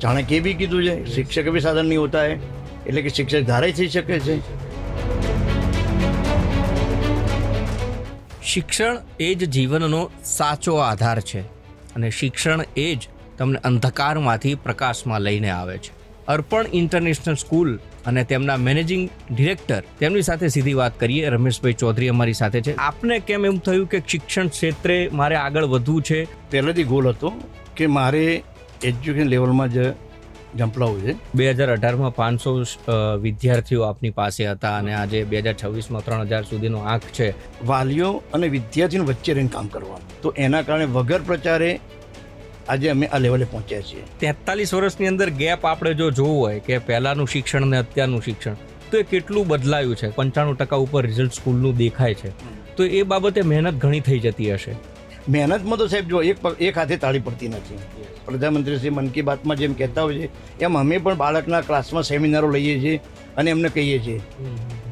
ચાણक्य भी કીધું છે શિક્ષક भी साधन नहीं होता है, એટલે કે શિક્ષક ધારે થઈ શકે છે। શિક્ષણ એ જ જીવનનો સાચો આધાર છે અને શિક્ષણ એ જ તમને અંધકારમાંથી પ્રકાશમાં લઈને આવે છે। અર્પણ ઇન્ટરનેશનલ સ્કૂલ અને તેમના મેનેજિંગ ડિરેક્ટર તેમની સાથે સીધી વાત કરીએ। રમેશભાઈ ચૌધરી અમારી સાથે છે। આપને કેમ એમ થયું કે શિક્ષણ ક્ષેત્રે મારે આગળ વધવું છે? પહેલેથી ગોલ હતો કે મારે એજ્યુકેશન લેવલમાં જ જંપલાવવું છે। 2018માં 500 વિદ્યાર્થીઓ આપની પાસે હતા અને આજે 2026માં 3000 સુધીનો આંક છે। વાલીઓ અને વિદ્યાર્થીઓ વચ્ચે રહીને કામ કરવાનું, તો એના કારણે વગર પ્રચારે આજે અમે આ લેવલે પહોંચ્યા છીએ। 43 વર્ષની અંદર ગેપ આપણે જો જોવું હોય કે પહેલાંનું શિક્ષણ ને અત્યારનું શિક્ષણ, તો એ કેટલું બદલાયું છે। 95% ઉપર રિઝલ્ટ સ્કૂલનું દેખાય છે, તો એ બાબતે મહેનત ઘણી થઈ જતી હશે। મહેનતમાં તો સાહેબ જો એક હાથે તાળી પડતી નથી। પ્રધાનમંત્રી શ્રી મન કી બાતમાં જેમ કહેતા હોય છે એમ અમે પણ બાળકના ક્લાસમાં સેમિનારો લઈએ છીએ અને એમને કહીએ છીએ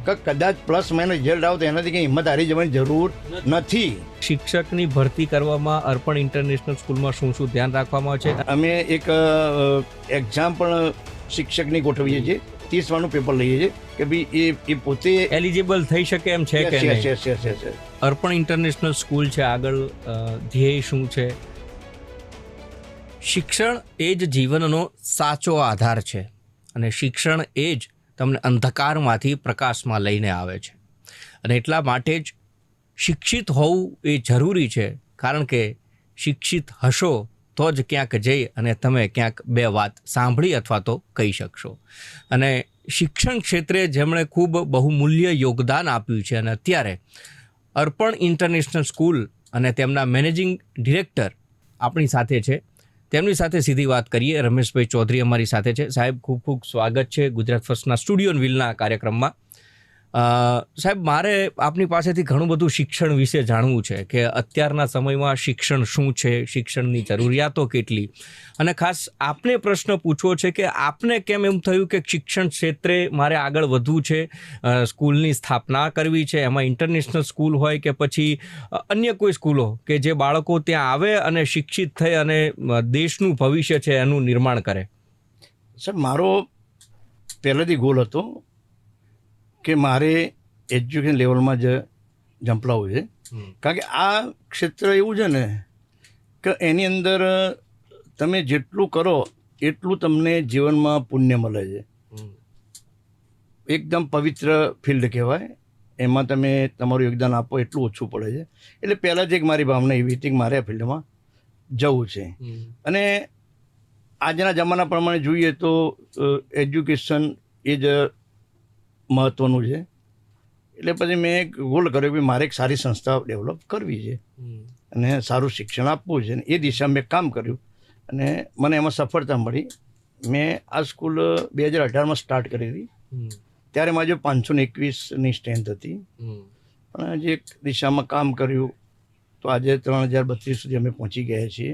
કે કદાચ પ્લસ માઇનસ રિઝલ્ટ આવે તો એનાથી કંઈ હિંમત હારી જવાની જરૂર નથી। શિક્ષકની ભરતી કરવામાં અર્પણ ઇન્ટરનેશનલ સ્કૂલમાં શું શું ધ્યાન રાખવામાં આવે છે? અમે એક એક્ઝામ પણ શિક્ષકની ગોઠવીએ છીએ। 30 વારનું પેપર લઈએ છીએ કે ભાઈ એ પોતે એલિજિબલ થઈ શકે એમ છે કે નહીં? યસ। અર્પણ ઇન્ટરનેશનલ સ્કૂલ છે, આગળ ધ્યેય શું છે? શિક્ષણ એ જ જીવનનો સાચો આધાર છે અને શિક્ષણ એ જ તમને અંધકારમાંથી પ્રકાશમાં લઈને આવે છે અને એટલા માટે જ શિક્ષિત હોવું એ જરૂરી છે, કારણ કે શિક્ષિત હશો તો જ ક્યાંક જઈ અને તમે ક્યાંક બે વાત સાંભળી અથવા તો કહી શકશો। અને શિક્ષણ ક્ષેત્રે જેમણે ખૂબ બહુમૂલ્ય યોગદાન આપ્યું છે અને અત્યારે અર્પણ ઇન્ટરનેશનલ સ્કૂલ અને તેમના મેનેજિંગ ડિરેક્ટર આપણી સાથે છે। તેમની સાથે સીધી વાત કરીએ। રમેશભાઈ ચૌધરી અમારી સાથે છે। સાહેબ, ખૂબ ખૂબ સ્વાગત છે ગુજરાત ફર્સ્ટના સ્ટુડિયો વિલના કાર્યક્રમમાં। સાહેબ, મારે આપની પાસેથી ઘણું બધું શિક્ષણ વિશે જાણવું છે કે અત્યારના સમયમાં શિક્ષણ શું છે, શિક્ષણની જરૂરિયાતો કેટલી, અને ખાસ આપને પ્રશ્ન પૂછવો છે કે આપને કેમ એમ થયું કે શિક્ષણ ક્ષેત્રે મારે આગળ વધવું છે, સ્કૂલની સ્થાપના કરવી છે, એમાં ઇન્ટરનેશનલ સ્કૂલ હોય કે પછી અન્ય કોઈ સ્કૂલો કે જે બાળકો ત્યાં આવે અને શિક્ષિત થઈ અને દેશનું ભવિષ્ય છે એનું નિર્માણ કરે? સર, મારો પહેલેથી ગોલ હતો કે મારે એજ્યુકેશન લેવલમાં જ જંપલાવવું છે। કારણ કે આ ક્ષેત્ર એવું છે ને કે એની અંદર તમે જેટલું કરો એટલું તમને જીવનમાં પુણ્ય મળે છે। એકદમ પવિત્ર ફિલ્ડ કહેવાય, એમાં તમે તમારું યોગદાન આપો એટલું ઓછું પડે છે। એટલે પહેલાં જ એક મારી ભાવના એવી હતી કે મારે આ ફિલ્ડમાં જવું છે। અને આજના જમાના પ્રમાણે જોઈએ તો એજ્યુકેશન એ જ મહત્ત્વનું છે। એટલે પછી મેં એક ગોલ કર્યો કે મારે એક સારી સંસ્થા ડેવલપ કરવી છે અને સારું શિક્ષણ આપવું છે, અને એ દિશામાં મેં કામ કર્યું અને મને એમાં સફળતા મળી। મેં આ સ્કૂલ 2018માં સ્ટાર્ટ કરી હતી, ત્યારે મારી જો 521ની સ્ટ્રેન્થ હતી, પણ જે એક દિશામાં કામ કર્યું તો આજે 3032 સુધી અમે પહોંચી ગયા છીએ।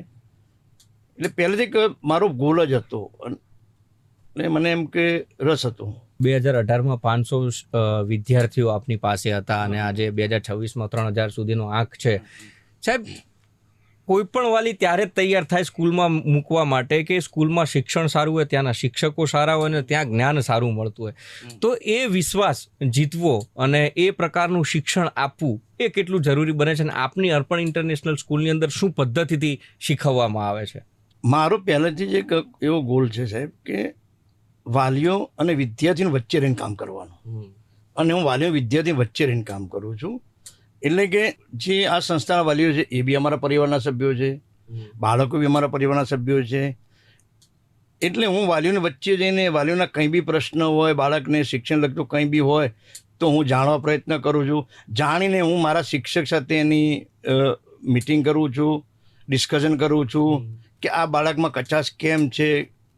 એટલે પહેલેથી એક મારો ગોલ જ હતો અને મને એમ કે રસ હતો। 2018માં 500 વિદ્યાર્થીઓ આપની પાસે હતા અને આજે 2026માં 3000 સુધીનો આંક છે। સાહેબ, કોઈ પણ વાલી ત્યારે જ તૈયાર થાય સ્કૂલમાં મૂકવા માટે કે સ્કૂલમાં શિક્ષણ સારું હોય, ત્યાંના શિક્ષકો સારા હોય અને ત્યાં જ્ઞાન સારું મળતું હોય, તો એ વિશ્વાસ જીતવો અને એ પ્રકારનું શિક્ષણ આપવું એ કેટલું જરૂરી બને છે? અને આપની અર્પણ ઇન્ટરનેશનલ સ્કૂલની અંદર શું પદ્ધતિથી શીખવવામાં આવે છે? મારો પહેલેથી જ એક એવો ગોલ છે સાહેબ કે વાલીઓ અને વિદ્યાર્થીઓ વચ્ચે રહીને કામ કરવાનું, અને હું વાલીઓ વિદ્યાર્થી વચ્ચે રહીને કામ કરું છું। એટલે કે જે આ સંસ્થાના વાલીઓ છે એ બી અમારા પરિવારના સભ્યો છે, બાળકો બી અમારા પરિવારના સભ્યો છે। એટલે હું વાલીઓની વચ્ચે જઈને વાલીઓના કંઈ બી પ્રશ્ન હોય, બાળકને શિક્ષણ લગતું કંઈ બી હોય તો હું જાણવા પ્રયત્ન કરું છું। જાણીને હું મારા શિક્ષક સાથે એની મિટિંગ કરું છું, ડિસ્કશન કરું છું કે આ બાળકમાં કચાશ કેમ છે,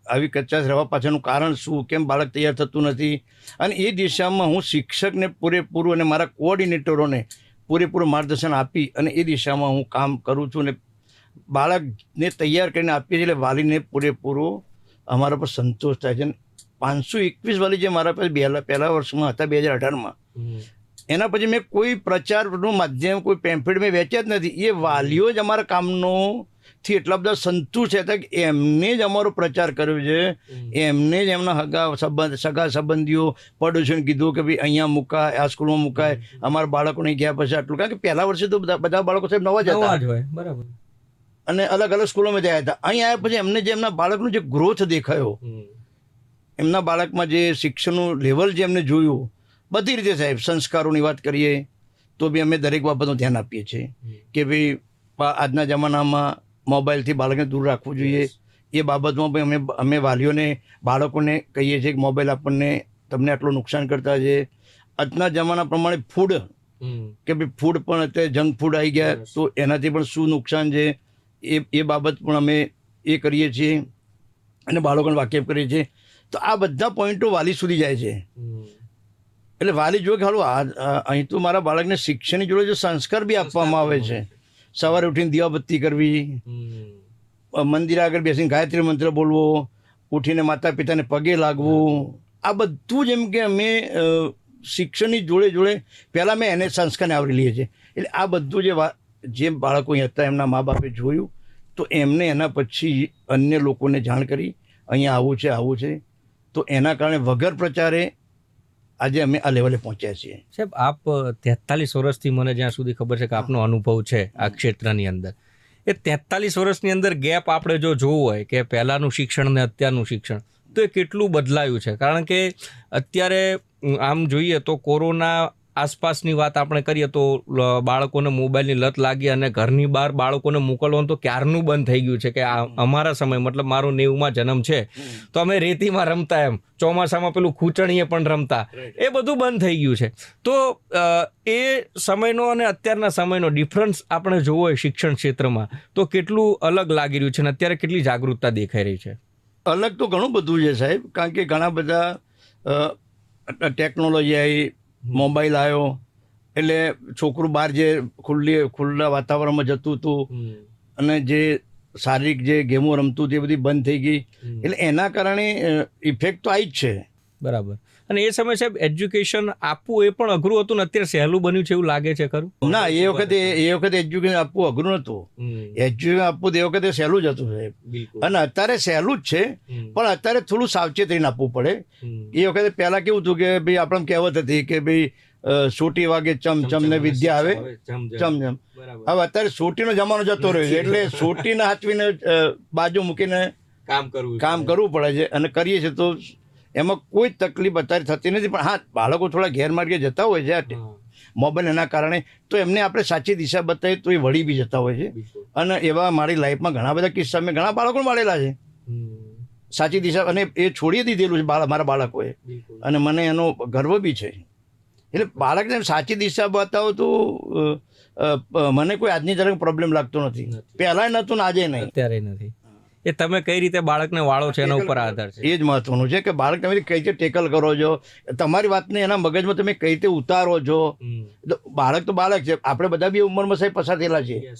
આવી કચાશ રહેવા પાછળનું કારણ શું, કેમ બાળક તૈયાર થતું નથી, અને એ દિશામાં હું શિક્ષકને પૂરેપૂરું અને મારા કોઓર્ડિનેટરોને પૂરેપૂરું માર્ગદર્શન આપી અને એ દિશામાં હું કામ કરું છું અને બાળકને તૈયાર કરીને આપીએ છીએ। એટલે વાલીને પૂરેપૂરો અમારા પર સંતોષ થાય છે। 521 વાલી જે મારા પાસે પહેલા વર્ષમાં હતા 2018માં, એના પછી મેં કોઈ પ્રચારનું માધ્યમ, કોઈ પેમ્ફલેટ મેં વેચ્યા જ નથી। એ વાલીઓ જ અમારા કામનો થી એટલા બધા સંતુષ્ટ હતા કે એમને જ અમારો પ્રચાર કર્યો છે, એમને જ એમના સગા સંબંધીઓ પડોશીઓને કીધું કે ભાઈ અહીંયા મુકાય, આ સ્કૂલમાં મુકાય, અમારા બાળકોને ગયા પછી આટલું. કારણ કે પહેલા વર્ષે તો બધા બાળકો સાહેબ નવા જ હતા બરાબર, અને અલગ અલગ સ્કૂલોમાં ગયા હતા. અહીં આવ્યા પછી એમને જે એમના બાળકનો જે ગ્રોથ દેખાયો, એમના બાળકમાં જે શિક્ષણનું લેવલ જે એમને જોયું, બધી રીતે સાહેબ, સંસ્કારોની વાત કરીએ તો બી અમે દરેક બાબતનું ધ્યાન આપીએ છીએ કે ભાઈ આજના જમાનામાં મોબાઈલથી બાળકને દૂર રાખવું જોઈએ. એ બાબતમાં પણ અમે વાલીઓને, બાળકોને કહીએ છીએ કે મોબાઈલ આપણને, તમને આટલું નુકસાન કરતા છે. આજના જમાના પ્રમાણે ફૂડ, કે ભાઈ ફૂડ પણ અત્યારે જંક ફૂડ આવી ગયા, તો એનાથી પણ શું નુકસાન છે એ બાબત પણ અમે એ કરીએ છીએ અને બાળકોને વાકેફ કરીએ છીએ. તો આ બધા પોઈન્ટો વાલી સુધી જાય છે. એટલે વાલી જો કે હાલું અહીં તો મારા બાળકને શિક્ષણની જોડે જો સંસ્કાર બી આપવામાં આવે છે. સવારે ઉઠીને દીવાબત્તી કરવી, મંદિર આગળ બેસીને ગાયત્રી મંત્ર બોલવો, ઉઠીને માતા પિતાને પગે લાગવું, આ બધું જ એમ કે અમે શિક્ષણની જોડે જોડે પહેલાં મેં એને સંસ્કારને આવરી લઈએ છીએ. એટલે આ બધું જે બાળકો અહીં હતા એમના મા બાપે જોયું, તો એમને એના પછી અન્ય લોકોને જાણ કરી અહીંયા આવું છે. તો એના કારણે વગર પ્રચારે આજે અમે આ લેવલે પહોંચ્યા છીએ. સાહેબ, આપ 43 વર્ષથી મને જ્યાં સુધી ખબર છે કે આપનો અનુભવ છે આ ક્ષેત્રની અંદર, એ 43 વર્ષની અંદર ગેપ આપણે જો જોવું હોય કે પહેલાંનું શિક્ષણ ને અત્યારનું શિક્ષણ, તો એ કેટલું બદલાયું છે? કારણ કે અત્યારે આમ જોઈએ તો કોરોના આસપાસની વાત આપણે કરીએ તો બાળકોને મોબાઈલની લત લાગી અને ઘરની બહાર બાળકોને મોકલવાનું તો ક્યારનું બંધ થઈ ગયું છે. કે અમારા સમય, મતલબ મારો 90માં જન્મ છે તો અમે રેતીમાં રમતા, એમ ચોમાસામાં પેલું ખૂંચણીએ પણ રમતા, એ બધું બંધ થઈ ગયું છે. તો એ સમયનો અને અત્યારના સમયનો ડિફરન્સ આપણે જોવો હોય શિક્ષણ ક્ષેત્રમાં તો કેટલું અલગ લાગી રહ્યું છે અને અત્યારે કેટલી જાગૃતતા દેખાઈ રહી છે? અલગ તો ઘણું બધું છે સાહેબ, કારણ કે ઘણા બધા ટેકનોલોજી આવી, મોબાઈલ આવ્યો, એટલે છોકરું બહાર જે ખુલ્લા વાતાવરણમાં જતું હતું અને જે શારીરિક જે ગેમો રમતું તે બધી બંધ થઈ ગઈ. એટલે એના કારણે ઇફેક્ટ તો આવી જ છે. બરાબર. અને એ સમયે સાહેબ એજ્યુકેશન આપવું એ પણ અઘરું હતું ને અત્યારે સહેલું બન્યું છે એવું લાગે છે ખરું? ના, એ વખતે એજ્યુકેશન આપવું અઘરું નહોતું. એજ્યુકેશન આપવું એ વખતે સહેલું જ હતું સાહેબ, અને અત્યારે સહેલું જ છે, પણ અત્યારે થોડું સાવચેત રહીને આપવું પડે. એ વખતે પહેલા કેવું હતું કે ભાઈ આપણે કહેવત હતી કે ભાઈ સોટી વાગે ચમચમ ને વિદ્યા આવે ચમચમ. હવે અત્યારે સોટીનો જમાનો જતો રહ્યો છે, એટલે સોટીને હાચવીને બાજુ મૂકીને કામ કરવું પડે છે, અને કરીએ છીએ તો એમાં કોઈ તકલીફ અત્યારે થતી નથી. પણ હા, બાળકો થોડા ગેરમાર્ગે જતા હોય છે મોબાઈલ એના કારણે, તો એમને આપણે સાચી દિશા બતાવીએ તો એ વળી બી જતા હોય છે. અને એવા મારી લાઈફમાં ઘણા બધા કિસ્સા મેં ઘણા બાળકો મળેલા છે સાચી દિશા, અને એ છોડી દીધેલું છે મારા બાળકોએ, અને મને એનો ગર્વ બી છે. એટલે બાળકને સાચી દિશા બતાવો તો મને કોઈ આજની તરફ પ્રોબ્લેમ લાગતો નથી. પહેલાં નહોતું ને આજે નહીં, અત્યારે નથી. એ તમે કઈ રીતે બાળકને વાળો છો એના ઉપર આધાર છે. એ જ મહત્વનું છે કે બાળક તમે કઈ રીતે ટેકલ કરો છો, તમારી વાતને એના મગજમાં તમે કઈ રીતે ઉતારો છો. બાળક તો બાળક છે, આપણે બધા બી ઉંમરમાં સાહેબ પસાર થયેલા છીએ.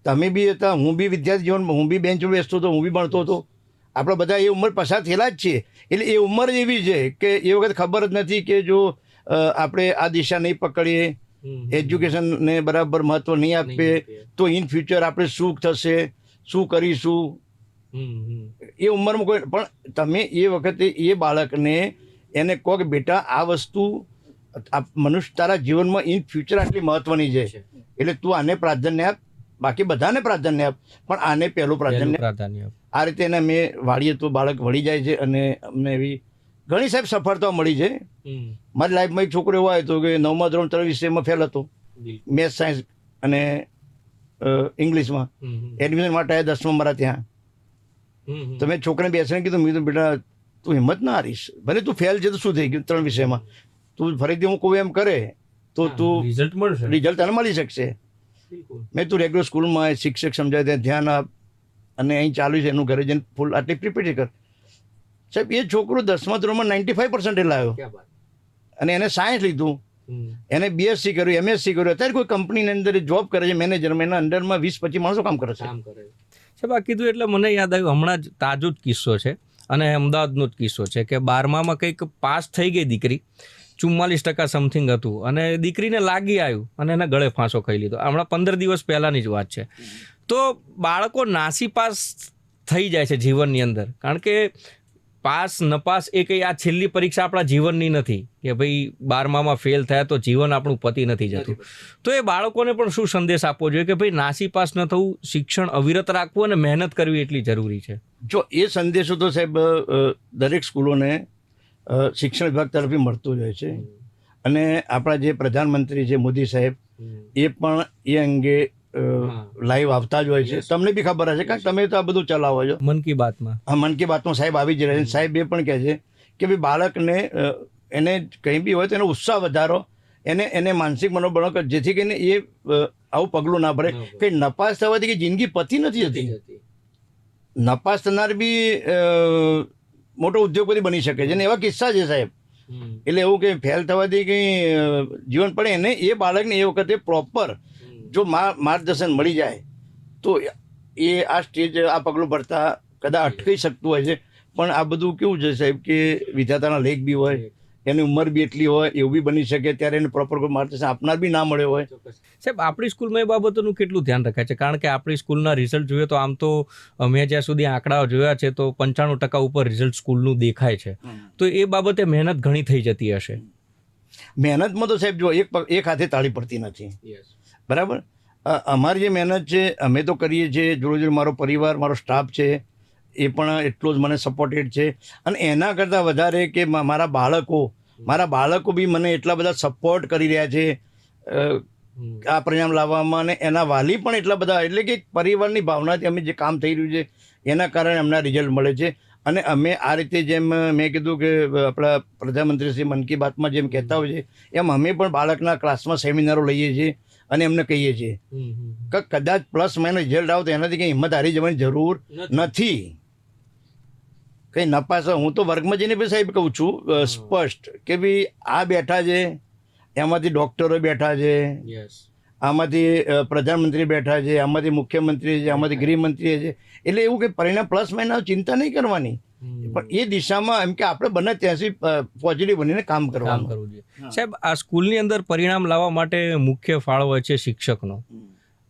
તમે બી હતા, હું બી વિદ્યાર્થી જીવનમાં, હું બી બેન્ચ પર બેસતો હતો, હું બી ભણતો હતો. આપણે બધા એ ઉંમર પસાર થયેલા જ છીએ. એટલે એ ઉંમર જ એવી છે કે એ વખત ખબર જ નથી કે જો આપણે આ દિશા નહીં પકડીએ, એજ્યુકેશનને બરાબર મહત્વ નહીં આપીએ તો ઇન ફ્યુચર આપણે શું થશે, શું કરીશું. એ ઉંમરમાં કોઈ, પણ તમે એ વખતે એ બાળકને એને કહો કે બેટા આ વસ્તુ મનુષ્ય તારા જીવનમાં ઇન ફ્યુચર આટલી મહત્વની છે, એટલે તું આને પ્રાધાન્ય આપ, બાકી બધાને પ્રાધાન્ય આપ, પણ આને પહેલું પ્રાધાન્ય આપ. આ રીતે એને મેં વાળીએ તો બાળક વળી જાય છે, અને અમને એવી ઘણી સાહેબ સફળતાઓ મળી છે. મારી લાઈફમાં એક છોકરો એવો આવ્યો હતો કે 9મા ધોરણ 3 વિષયમાં ફેલ હતો, મેથ્સ, સાયન્સ અને ઇંગ્લિશમાં. એડમિશન માટે આવ્યા 10મા મારા ત્યાં. તો મેં છોકરાને બેસીને કીધું, મેં કીધું બેટા તું હિંમત ના હારીશ, ભલે તું ફેલ છે તો શું થઈ ગયું 3 વિષયમાં, તું ફરીથી હું કોઈ એમ કરે તો તું રિઝલ્ટ તને મળી શકશે. મેં તું રેગ્યુલર સ્કૂલમાં શિક્ષક સમજાય ત્યાં ધ્યાન આપ, અને અહીં ચાલુ છે એનું ઘરે જઈને ફૂલ આટલી પ્રિપેર કર. સાહેબ એ છોકરો 10મા ધોરણમાં 95% લાવ્યો, અને એને સાયન્સ લીધું, એને BSc કર્યું, MSc કર્યું. અત્યારે કોઈ કંપનીની અંદર જોબ કરે છે મેનેજરમાં, એના અંડરમાં 20-25 માણસો કામ કરે છે. સાહેબ આ કીધું એટલે મને યાદ આવ્યું, હમણાં જ તાજો જ કિસ્સો છે અને અમદાવાદનો જ કિસ્સો છે કે 12મામાં કંઈક પાસ થઈ ગઈ દીકરી, 44% સમથિંગ હતું, અને દીકરીને લાગી આવ્યું અને એને ગળે ફાંસો ખાઈ લીધો. હમણાં 15 દિવસ પહેલાંની જ વાત છે. તો બાળકો નાસીપાસ થઈ જાય છે જીવનની અંદર, કારણ કે પાસ નપાસ એ કંઈ આ છેલ્લી પરીક્ષા આપણા જીવનની નથી કે ભાઈ 12માં ફેલ થયા તો જીવન આપણું પતી નથી જતું. તો એ બાળકોને પણ શું સંદેશ આપવો જોઈએ કે ભાઈ નાસીપાસ ન થવું, શિક્ષણ અવિરત રાખવું અને મહેનત કરવી એટલી જરૂરી છે? જો એ સંદેશો તો સાહેબ દરેક સ્કૂલોને શિક્ષણ વિભાગ તરફથી મળતો જ હોય છે, અને આપણા જે પ્રધાનમંત્રી છે મોદી સાહેબ, એ પણ એ અંગે લાઈવ આવતા જ હોય છે. તમને બી ખબર હશે કારણ કે તમે તો આ બધું ચલાવો છો. મન કી બાતમાં મન કી બાતમાં સાહેબ આવી જ રહે છે. સાહેબ એ પણ કહે છે કે ભાઈ બાળકને એને કંઈ બી હોય તો એનો ઉત્સાહ વધારો, એને માનસિક મનોબળ, જેથી કરીને એ આવું પગલું ના ભરે. કંઈ નપાસ થવાથી કે જિંદગી પતી નથી જતી. નપાસ થનાર બી મોટો ઉદ્યોગપતિ બની શકે છે, ને એવા કિસ્સા છે સાહેબ. એટલે એવું કે ફેલ થવાથી કંઈ જીવન પડે એને, એ બાળકને એ વખતે પ્રોપર જો માર્ગદર્શન મળી જાય તો એ આ સ્ટેજ આ પગલું ભરતા કદાચ અટકી શકતું હોય છે. પણ આ બધું કેવું છે સાહેબ કે વિધાતાના લેખ બી હોય, એની ઉંમર બી એટલી હોય, એવું બી બની શકે ત્યારે એને પ્રોપર કોઈ માર્ગદર્શન આપનાર બી ના મળ્યો હોય. સાહેબ, આપણી સ્કૂલમાં એ બાબતોનું કેટલું ધ્યાન રખાય છે? કારણ કે આપણી સ્કૂલના રિઝલ્ટ જોઈએ તો આમ તો મેં જ્યાં સુધી આંકડાઓ જોયા છે તો 95% ઉપર રિઝલ્ટ સ્કૂલનું દેખાય છે. તો એ બાબતે મહેનત ઘણી થઈ જતી હશે. મહેનતમાં તો સાહેબ જો એક હાથે તાળી પડતી નથી, બરાબર. અમારી જે મહેનત છે અમે તો કરીએ છીએ, જોડે જોડે મારો પરિવાર, મારો સ્ટાફ છે એ પણ એટલો જ મને સપોર્ટેડ છે. અને એના કરતાં વધારે કે મારા બાળકો બી મને એટલા બધા સપોર્ટ કરી રહ્યા છે આ પરિણામ લાવવામાં, અને એના વાલી પણ એટલા બધા. એટલે કે પરિવારની ભાવનાથી અમે જે કામ થઈ રહ્યું છે એના કારણે અમને રિઝલ્ટ મળે છે. અને અમે આ રીતે જેમ મેં કીધું કે આપણા પ્રધાનમંત્રી શ્રી મન કી બાતમાં જેમ કહેતા હોય છે, એમ અમે પણ બાળકના ક્લાસમાં સેમિનારો લઈએ છીએ અને એમને કહીએ છીએ કે કદાચ પ્લસ માઇનસ રિઝલ્ટ આવે તો એનાથી કંઈ હિંમત હારી જવાની જરૂર નથી. કંઈ નપાસ હું તો વર્ગમાં જઈને બી સાહેબ કહું છું સ્પષ્ટ કે ભાઈ આ બેઠા છે, એમાંથી ડૉક્ટરો બેઠા છે, આમાંથી પ્રધાનમંત્રી બેઠા છે, આમાંથી મુખ્યમંત્રી છે, આમાંથી ગૃહમંત્રી છે. એટલે એવું કે પરિણામ પ્લસ માઇનસ ચિંતા નહીં કરવાની, પણ એ દિશામાં એમ કે આપણે બને ત્યાંથી પોઝિટિવ બનીને કામ કરવું જોઈએ. સાહેબ, આ સ્કૂલની અંદર પરિણામ લાવવા માટે મુખ્ય ફાળો હોય છે શિક્ષકનો.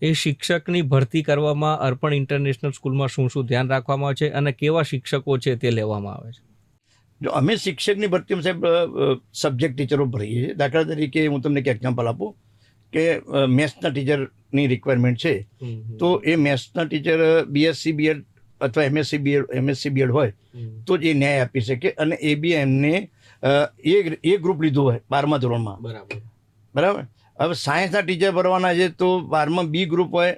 એ શિક્ષકની ભરતી કરવામાં અર્પણ ઇન્ટરનેશનલ સ્કૂલમાં શું શું ધ્યાન રાખવામાં આવે છે અને કેવા શિક્ષકો છે તે લેવામાં આવે છે? જો અમે શિક્ષકની ભરતીમાં સાહેબ સબ્જેક્ટ ટીચરો ભરીએ છીએ. દાખલા તરીકે હું તમને એક એક્ઝામ્પલ આપું કે મેથ્સના ટીચરની રિક્વાયરમેન્ટ છે, તો એ મેથ્સના ટીચર BSc BEd અથવા MSc BEd હોય તો જ એ ન્યાય આપી શકે. અને એ બી એમને એ ગ્રુપ લીધું હોય 12મા ધોરણમાં, બરાબર. હવે સાયન્સના ટીચર ભરવાના છે તો 12માં B ગ્રુપ હોય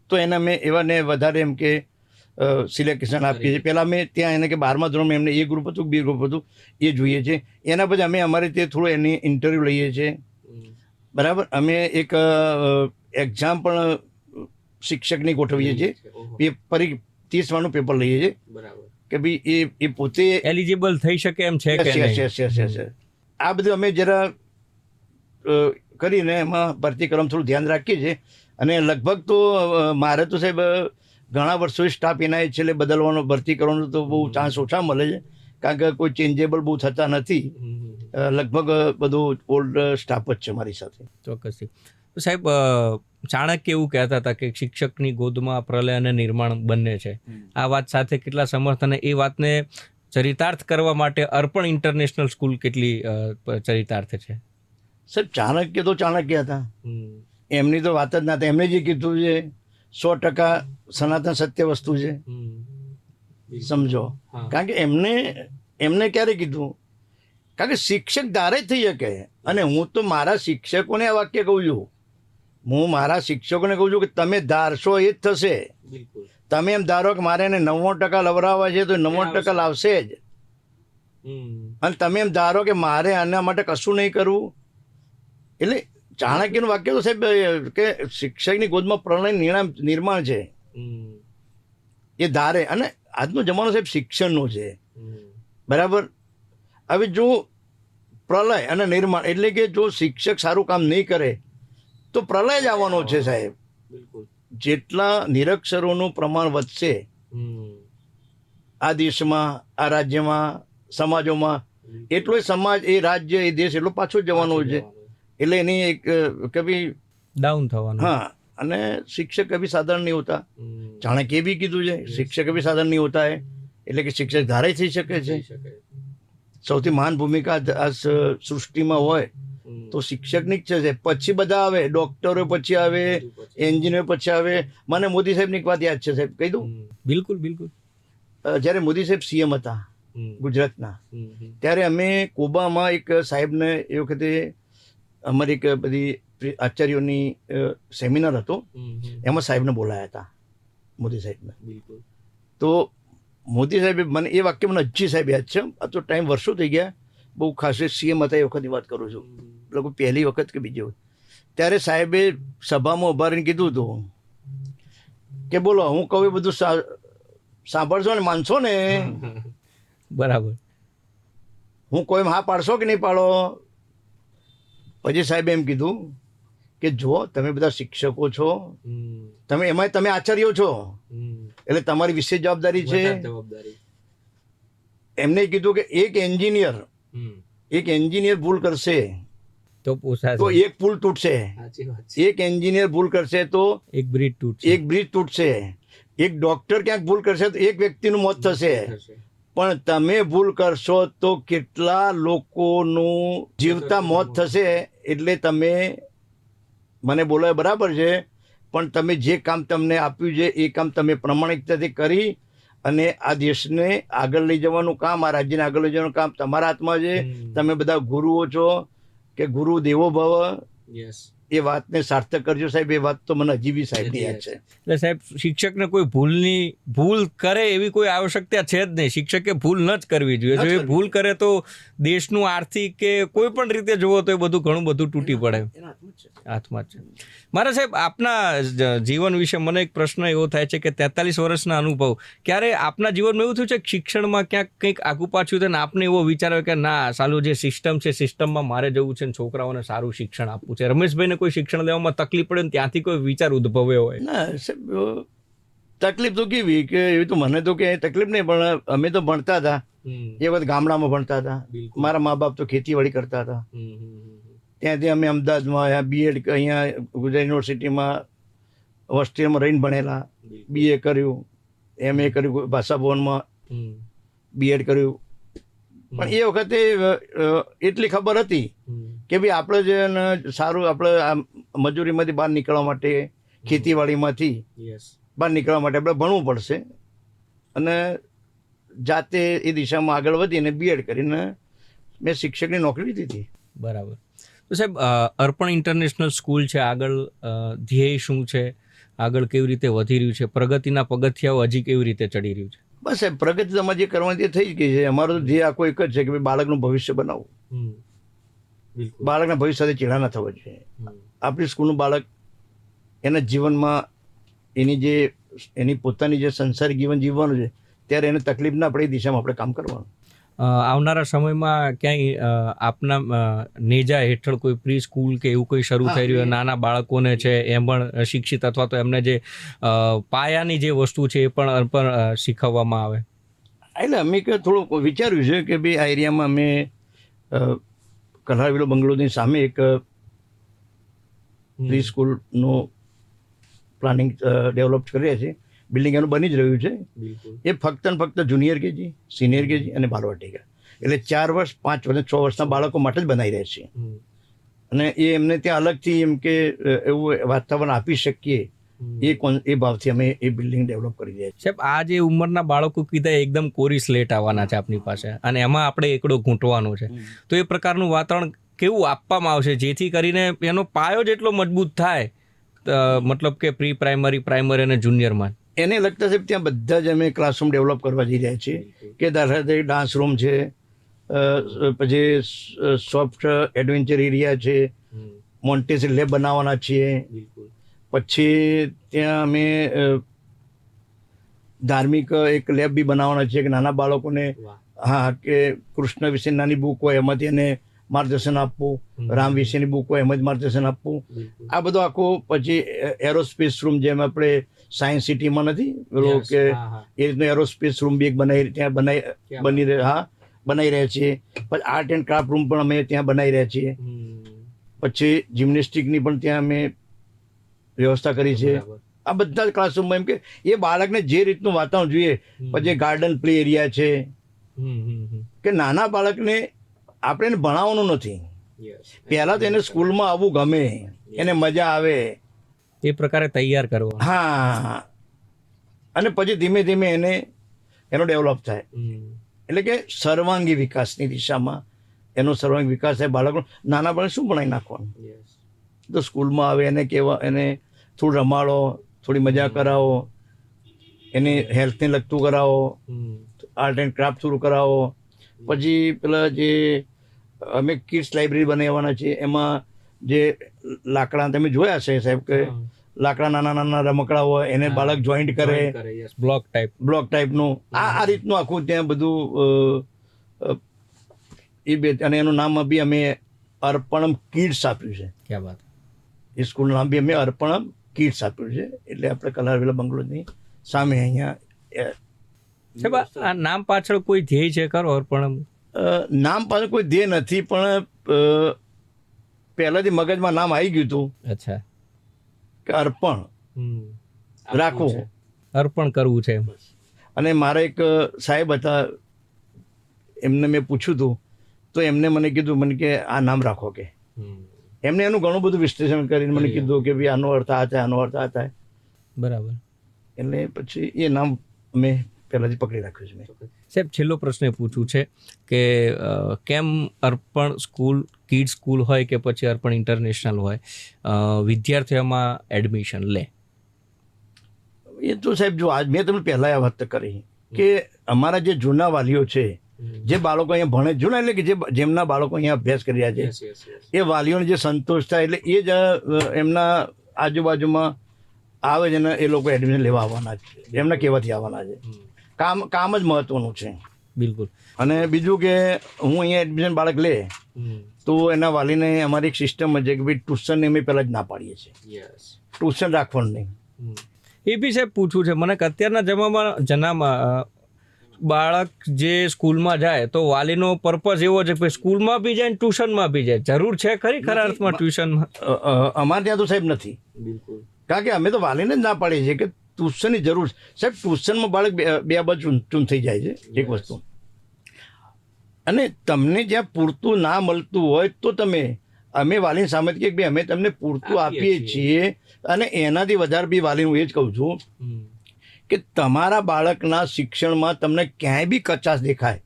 તો એને અમે એવાને વધારે એમ કે સિલેક્શન આપીએ છીએ. પહેલાં અમે ત્યાં એને કે 12મા ધોરણમાં એમને A ગ્રુપ હતું, B ગ્રુપ હતું, એ જોઈએ છે. એના પછી અમે અમારી રીતે થોડું એની ઇન્ટરવ્યૂ લઈએ છીએ, બરાબર. અમે એક એક્ઝામ પણ શિક્ષકની ગોઠવીએ છીએ, 30 માર્કનું પેપર લઈએ છીએ કે ભાઈ એ પોતે એલિજિબલ થઈ શકે એમ છે કે નહીં. આ બધું અમે જરા કરીને એમાં ભરતી કરવામાં થોડું ધ્યાન રાખીએ છીએ. અને લગભગ તો મારે તો સાહેબ ઘણા વર્ષોથી સ્ટાફ એના છેલ્લે બદલવાનો, ભરતી કરવાનો તો બહુ ચાન્સ ઓછા મળે છે, કારણ કે કોઈ ચેન્જેબલ બહુ થતા નથી. લગભગ બધું ઓલ્ડ સ્ટાફ જ છે મારી સાથે. ચોક્કસથી. તો સાહેબ, ચાણક્ય એવું કહેતા હતા કે શિક્ષકની ગોદમાં પ્રલય અને નિર્માણ બંને છે. આ વાત સાથે કેટલા સમર્થ, અને એ વાતને ચરિતાર્થ કરવા માટે અર્પણ ઇન્ટરનેશનલ સ્કૂલ કેટલી ચરિતાર્થ છે? સાહેબ, ચાણક્ય તો ચાણક્ય હતા, એમની તો વાત જ ના થાય. એમને જે કીધું છે 100% સનાતન સત્ય વસ્તુ છે, સમજો. કારણ કે એમને ક્યારે કીધું? કારણ કે શિક્ષક ધારે જ થઈ શકે. અને હું તો મારા શિક્ષકોને આ વાક્ય કહું છું, હું મારા શિક્ષકોને કહું છું કે તમે ધારશો એ જ થશે. તમે એમ ધારો કે મારે એને 90% લવરાવવા છે તો 90% લાવશે જ. અને તમે એમ ધારો કે મારે આના માટે કશું નહીં કરવું. એટલે ચાણક્યનું વાક્ય તો સાહેબ કે શિક્ષકની ગોદમાં પ્રણય નિર્માણ છે, એ ધારે. અને આજનો જમાનો સાહેબ શિક્ષણનો છે, બરાબર. હવે જો પ્રલય અને નિર્માણ, એટલે કે જો શિક્ષક સારું કામ નહીં કરે તો પ્રલય જ આવવાનો છે સાહેબ. જેટલા નિરક્ષરોનું પ્રમાણ વધશે આ દેશમાં, આ રાજ્યમાં, સમાજોમાં, એટલો સમાજ, એ રાજ્ય, એ દેશ એટલો પાછો જવાનો છે. એટલે એની એક કે ભાઈ ડાઉન થવાનું. હા, અને शिक्षक कभी साधारण नहीं होता. ચાણક્યે બી કીધું છે શિક્ષક બી સાધારણ નહીં હોતા હે, એટલે કે શિક્ષક ધારે થઈ શકે છે. સૌથી મહાન ભૂમિકા આ સૃષ્ટિમાં હોય તો શિક્ષકની જ છે. પછી બધા આવે, ડોક્ટરો પછી આવે, એન્જિનિયર પછી આવે. મને મોદી સાહેબની એક વાત યાદ છે સાહેબ, કહી દઉં. બિલકુલ બિલકુલ. જ્યારે મોદી સાહેબ સીએમ હતા ગુજરાતના, ત્યારે અમે કોબામાં એક સાહેબને એ વખતે અમારી એક બધી આચાર્યોની સેમિનાર હતો, એમાં સાહેબને બોલાયા હતા, મોદી સાહેબને. તો મોદી સાહેબે મને એ વાક્ય મને હજી સાહેબ યાદ છે. આ તો ટાઈમ વર્ષો થઈ ગયા, બહુ ખાસ સીએમ હતા એ વખતની વાત કરું છું, લોકો પહેલી વખત કે બીજી વખત. ત્યારે સાહેબે સભામાં ઉભા રહીને કીધું હતું કે બોલો હું કહું એ બધું સાંભળશો ને માનશો ને? બરાબર. હું કોઈ હા પાડશો કે નહીં પાડો? પછી સાહેબે એમ કીધું કે જો તમે બધા શિક્ષકો છો, તમે એમાં તમે આચાર્યો છો, એટલે તમારી વિશેષ જવાબદારી છે. એમને કીધું કે એક એન્જિનિયર ભૂલ કરશે તો એક પુલ તૂટશે, એક એન્જિનિયર ભૂલ કરશે તો એક બ્રિજ તૂટશે, એક ડોક્ટર ક્યાંક ભૂલ કરશે તો એક વ્યક્તિનું મોત થશે. પણ તમે ભૂલ કરશો તો કેટલા લોકોનું જીવતા મોત થશે. એટલે તમે મને બોલો બરાબર છે, પણ તમે જે કામ તમને આપ્યું છે એ કામ તમે પ્રમાણિકતાથી કરી અને આ દેશને આગળ લઈ જવાનું કામ, આ રાજ્યને આગળ લઈ જવાનું કામ તમારા હાથમાં છે. તમે બધા ગુરુઓ છો કે ગુરુ દેવો ભવ. એ વાતને સાર્થક કરજો સાહેબ. એ વાત તો મને હજી બી સાહેબની યાદ છે. એટલે સાહેબ શિક્ષકને કોઈ ભૂલ કરે એવી કોઈ આવશ્યકતા છે જ નહીં. શિક્ષકે ભૂલ ન જ કરવી જોઈએ. જો એ ભૂલ કરે તો દેશનું આર્થિક કે કોઈ પણ રીતે જુઓ તો એ બધું ઘણું બધું તૂટી પડે. હાથમાં જ છે. મારા સાહેબ આપના જીવન વિશે મને એક પ્રશ્ન એવો થાય છે કે 43 વર્ષના અનુભવ, ક્યારે આપના જીવનમાં એવું થયું છે કે શિક્ષણમાં ક્યાંક કંઈક આગુ પાછું થયું ને આપને એવો વિચાર આવ્યો કે ના સાલું જે સિસ્ટમ છે સિસ્ટમમાં મારે જવું છે ને છોકરાઓને સારું શિક્ષણ આપવું છે? રમેશભાઈને કોઈ શિક્ષણ લેવામાં તકલીફ પડે ને ત્યાંથી કોઈ વિચાર ઉદ્ભવ્યો હોય? ના સાહેબ, તકલીફ તો કેવી કે એવી તો મને તો કે તકલીફ નહીં, પણ અમે તો ભણતા હતા એ વખત ગામડામાં ભણતા હતા. મારા મા બાપ તો ખેતીવાડી કરતા હતા. ત્યાંથી અમે અમદાવાદમાં આવ્યા, બીએડ અહીંયા ગુજરાત યુનિવર્સિટીમાં હોસ્ટેલમાં રહીને ભણેલા, બીએ કર્યું, MA કર્યું, ભાષા ભવનમાં બીએડ કર્યું. પણ એ વખતે એટલી ખબર હતી કે ભાઈ આપણે જે સારું આપણે મજૂરીમાંથી બહાર નીકળવા માટે, ખેતીવાડીમાંથી બહાર નીકળવા માટે આપણે ભણવું પડશે. અને જાતે એ દિશામાં આગળ વધીને બીએડ કરીને મેં શિક્ષકની નોકરી લીધી હતી. બરાબર. તો સાહેબ અર્પણ ઇન્ટરનેશનલ સ્કૂલ છે, આગળ ધ્યેય શું છે, આગળ કેવી રીતે વધી રહ્યું છે, પ્રગતિના પગથિયાઓ હજી કેવી રીતે ચડી રહ્યું છે? બસ સાહેબ પ્રગતિ તમારે જે કરવાની થઈ જ ગઈ છે. અમારો ધ્યેય આખો એક જ છે કે ભાઈ બાળકનું ભવિષ્ય બનાવવું. બાળકના ભવિષ્ય સાથે ચેડા ના થવા જોઈએ. આપણી સ્કૂલનું બાળક એના જીવનમાં એની પોતાની જે સંસારિક જીવન જીવવાનું છે ત્યારે એને તકલીફ ના પડે એ દિશામાં આપણે કામ કરવાનું. આવનારા સમયમાં ક્યાંય આપના નેજા હેઠળ કોઈ પ્રી સ્કૂલ કે એવું કોઈ શરૂ થઈ રહ્યું, નાના બાળકોને છે એમ પણ શિક્ષિત અથવા તો એમને જે પાયાની જે વસ્તુ છે એ પણ શીખવવામાં આવે? એટલે અમે થોડું વિચાર્યું છે કે ભાઈ આ એરિયામાં અમે કલાવીલો બંગલોની સામે એક પ્રી સ્કૂલનું પ્લાનિંગ ડેવલપ કરીએ છીએ. બિલ્ડિંગ એનું બની જ રહ્યું છે. એ ફક્ત ને ફક્ત જુનિયર કેજી, સિનિયર કેજી અને બાલવાટિકા, એટલે 4 વર્ષ, 5 વર્ષ, 6 વર્ષના બાળકો માટે જ બનાવી રહ્યા છીએ. અને એ એમને ત્યાં અલગથી એમ કે એવું વાતાવરણ આપી શકીએ એ ભાવથી અમે એ બિલ્ડિંગ ડેવલપ કરી રહ્યા છીએ. સાહેબ આ જે ઉંમરના બાળકો કીધા એકદમ કોરી સ્લેટ આવવાના છે આપની પાસે અને એમાં આપણે એકડો ઘૂંટવાનો છે, તો એ પ્રકારનું વાતાવરણ કેવું આપવામાં આવશે જેથી કરીને એનો પાયો જેટલો મજબૂત થાય, મતલબ કે પ્રી પ્રાઇમરી, પ્રાઇમરી અને જુનિયરમાં? એને લગતા સાહેબ ત્યાં બધા જ અમે ક્લાસરૂમ ડેવલપ કરવા જઈ રહ્યા છીએ કે દાખલા તરીકે ડાન્સ રૂમ છે, પછી સોફ્ટ એડવેન્ચર એરિયા છે, મોન્ટેસરી લેબ બનાવવાના છીએ. પછી ત્યાં અમે ધાર્મિક એક લેબ બી બનાવવાના છીએ કે નાના બાળકોને કે કૃષ્ણ વિશે નાની બુક હોય એમાંથી એને માર્ગદર્શન આપવું, રામ વિશેની બુક હોય એમાં જ માર્ગદર્શન આપવું. આ બધું આખું. પછી એરોસ્પેસ રૂમ જેમ આપણે સાયન્સ સિટીમાં નથી પેલો કે એ રીતનો એરોસ્પેસ રૂમ બી એક બનાવી રહ્યા છીએ. પછી આર્ટ એન્ડ ક્રાફ્ટ રૂમ પણ અમે ત્યાં બનાવી રહ્યા છીએ. પછી જિમ્નેસ્ટિકની પણ ત્યાં અમે વ્યવસ્થા કરી છે. આ બધા જ ક્લાસરૂમમાં એમ કે એ બાળકને જે રીતનું વાતાવરણ જોઈએ. પછી ગાર્ડન પ્લે એરિયા છે કે નાના બાળકને આપણે એને ભણાવવાનું નથી. પહેલાં તો એને સ્કૂલમાં આવવું ગમે, એને મજા આવે, એ પ્રકારે તૈયાર કરવો. હા, અને પછી ધીમે ધીમે એનો ડેવલપ થાય. એટલે કે સર્વાંગી વિકાસની દિશામાં એનો સર્વાંગી વિકાસ થાય. બાળકનો નાના બાળક શું ભણાવી નાખવાનું? તો સ્કૂલમાં આવે એને એને થોડું રમાડો, થોડી મજા કરાવો, એને હેલ્થને લગતું કરાવો, આર્ટ એન્ડ ક્રાફ્ટ થોડું કરાવો. પછી પેલા જે અમે કિડ્સ લાઇબ્રેરી બનાવવાના છીએ, એમાં જે લાકડા તમે જોયા છે સાહેબ કે લાકડા નાના નાના રમકડા હોય એને બાળક જોઈન્ટ કરે, બ્લોક ટાઈપનું આ રીતનું આખું ત્યાં બધું અને એનું નામ બી અમે અર્પણમ કિડ્સ આપ્યું છે. ક્યાં વાત. એ સ્કૂલનું નામ બી અમે અર્પણમ કિડ્સ આપ્યું છે. એટલે આપણે કલારવેલા બંગલોની સામે અહીંયા. આ નામ પાછળ કોઈ ધ્યેય છે ખરો અર્પણમ? નામ પાછળ કોઈ ધ્યેય નથી, પણ પહેલાથી મગજમાં નામ આવી ગયું હતું. અચ્છા, કે અર્પણ રાખવું, અર્પણ કરવું છે. અને મારા એક સાહેબ હતા, એમને મેં પૂછ્યું હતું તો એમને મને કીધું કે આ નામ રાખો. કે એમને એનું ઘણું બધું વિશ્લેષણ કરીને મને કીધું કે ભાઈ આનો અર્થ આ થાય, આનો અર્થ આ થાય. બરાબર. એટલે પછી એ નામ મેં પહેલાંથી પકડી રાખ્યું છે. સાહેબ, છેલ્લો પ્રશ્ન એ પૂછવું છે કે કેમ અર્પણ સ્કૂલ, કિડ સ્કૂલ હોય કે પછી અર્પણ ઇન્ટરનેશનલ હોય, વિદ્યાર્થીઓમાં એડમિશન લે? એ તો સાહેબ જો આજ મેં તમને પહેલાં આ વાત કરી કે અમારા જે જૂના વાલીઓ છે, જે બાળકો અહીંયા ભણે, જૂના એટલે કે જેમના બાળકો અહીંયા અભ્યાસ કરી રહ્યા છે, એ વાલીઓને જે સંતોષ થાય એટલે એ જ એમના આજુબાજુમાં આવે છે ને એ લોકો એડમિશન લેવા આવવાના છે, એમના કહેવાથી આવવાના છે. કામ જ મહત્વનું છે. બિલકુલ. અને બીજું કે હું અહીંયા એડમિશન બાળક લે તો એના વાલીને અમારી એક સિસ્ટમ છે કે ભાઈ ટ્યુશનને અમે પહેલાં જ ના પાડીએ છીએ, ટ્યુશન રાખવાનું નહીં. એ બી સાહેબ પૂછવું છે મને કે અત્યારના જમાનામાં બાળક જે સ્કૂલમાં જાય તો વાલીનો પર્પઝ એવો છે કે સ્કૂલમાં બી જાય ને ટ્યુશનમાં બી જાય. જરૂર છે ખરી ખરા અર્થમાં ટ્યુશનમાં? અમારે ત્યાં તો સાહેબ નથી. બિલકુલ. કારણ કે અમે તો વાલીને જ ના પાડીએ છીએ કે ટ્યુશનની જરૂર છે. સાહેબ ટ્યુશનમાં બાળક બે બાજુ ચૂન થઈ જાય છે એક વસ્તુ. અને તમને જ્યાં પૂરતું ના મળતું હોય તો અમે વાલીની સામે કે ભાઈ અમે તમને પૂરતું આપીએ છીએ, અને એનાથી વધારે બી વાલીને હું એ જ કહું છું કે તમારા બાળકના શિક્ષણમાં તમને ક્યાંય બી કચાશ દેખાય,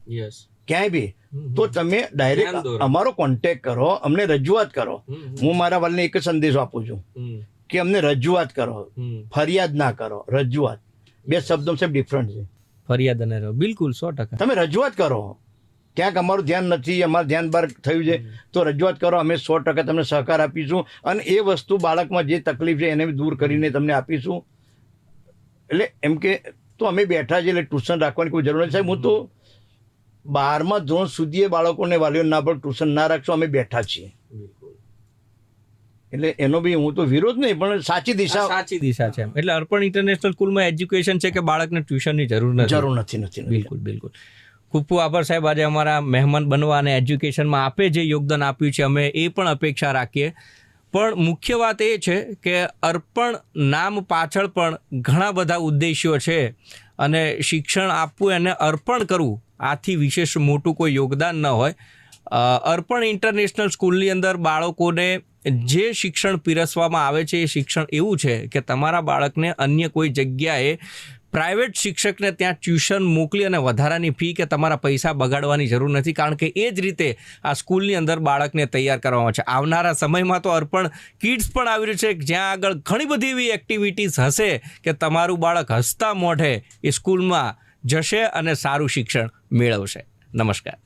ક્યાંય બી, તો તમે ડાયરેક્ટ અમારો કોન્ટેક્ટ કરો, અમને રજૂઆત કરો. હું મારા વાલીને એક જ સંદેશો આપું છું કે અમને રજૂઆત કરો, ફરિયાદ ના કરો. રજૂઆત બે શબ્દો સાહેબ ડિફરન્ટ છે. ફરિયાદ અને બિલકુલ 100%. તમે રજૂઆત કરો. ક્યાંક અમારું ધ્યાન નથી, અમારું ધ્યાન બહાર થયું છે તો રજૂઆત કરો, અમે 100% તમને સહકાર આપીશું. અને એ વસ્તુ બાળકમાં જે તકલીફ છે એને દૂર કરીને તમને આપીશું. એટલે એમ કે તો અમે બેઠા છીએ, એટલે ટ્યુશન રાખવાની કોઈ જરૂર નથી સાહેબ. હું તો 12મા ધોરણ સુધી બાળકોને વાલીઓ ના પણ ટ્યુશન ના રાખશો, અમે બેઠા છીએ. એટલે એનો બી હું તો વિરોધ નહીં, પણ સાચી દિશા છે. એટલે અર્પણ ઇન્ટરનેશનલ સ્કૂલમાં એજ્યુકેશન છે કે બાળકને ટ્યુશનની જરૂર નથી. બિલકુલ. ખૂબ ખૂબ આભાર સાહેબ, આજે અમારા મહેમાન બનવા અને એજ્યુકેશનમાં આપે જે યોગદાન આપ્યું છે અમે એ પણ અપેક્ષા રાખીએ. પણ મુખ્ય વાત એ છે કે અર્પણ નામ પાછળ પણ ઘણા બધા ઉદ્દેશ્યો છે, અને શિક્ષણ આપવું એને અર્પણ કરવું આથી વિશેષ મોટું કોઈ યોગદાન ન હોય. અર્પણ ઇન્ટરનેશનલ સ્કૂલની અંદર બાળકોને જે શિક્ષણ પીરસવામાં આવે છે એ શિક્ષણ એવું છે કે તમારા બાળકને અન્ય કોઈ જગ્યાએ પ્રાઇવેટ શિક્ષકને ત્યાં ટ્યુશન મોકલી અને વધારાની ફી કે તમારા પૈસા બગાડવાની જરૂર નથી, કારણ કે એ જ રીતે આ સ્કૂલની અંદર બાળકને તૈયાર કરવામાં છે. આવનારા સમયમાં તો અર્પણ કિડ્સ પણ આવી રહ્યું છે, જ્યાં આગળ ઘણી બધી એવી એક્ટિવિટીઝ હશે કે તમારું બાળક હસતા મોઢે એ સ્કૂલમાં જશે અને સારું શિક્ષણ મેળવશે. નમસ્કાર.